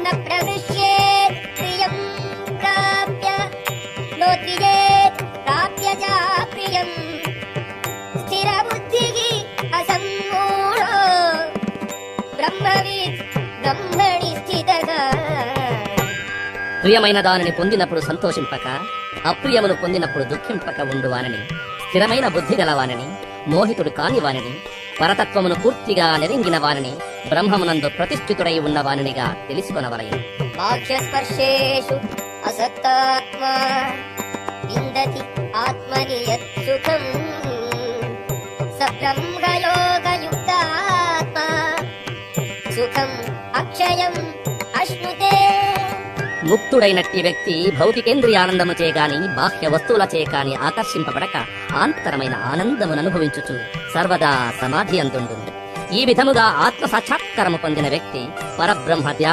న ప్రవిశ్యేత్ ప్రియం ప్రాప్య నోత్రియేత్ ప్రాప్య చ ప్రియం స్థిరబుద్ధిః అసమ్మూఢో బ్రహ్మవిద్ బ్రహ్మణి స్థితః. ప్రియమైన దానిని పొందినప్పుడు సంతోషింపక, అప్రియమును పొందినప్పుడు దుఃఖింపక ఉండువానని, స్థిరమైన బుద్ధి గలవానని, మోహితుడు కానివానని, పరతత్వమును పూర్తిగా నెరింగిన వానని, బ్రహ్మమునందు ప్రతిష్ఠితుడై ఉన్నవానిగా తెలుసుకొనవలెను. బాహ్యస్పర్శేషు అసక్తాత్మా విందతి ఆత్మని యత్ సుఖం స బ్రహ్మయోగయుక్తాత్మా సుఖం అక్షయం అశ్నుతే. ముక్తుడైనట్టి వ్యక్తి భౌతికేంద్రియానందముచే గాని బాహ్య వస్తువులచే కాని ఆకర్షింపబడక ఆంతరమైన ఆనందమును అనుభవించుచు సర్వదా సమాధి అందుండు. ఈ విధముగా ఆత్మ సాక్షాత్కారము పొందిన వ్యక్తి పరబ్రహ్మ ధ్యాన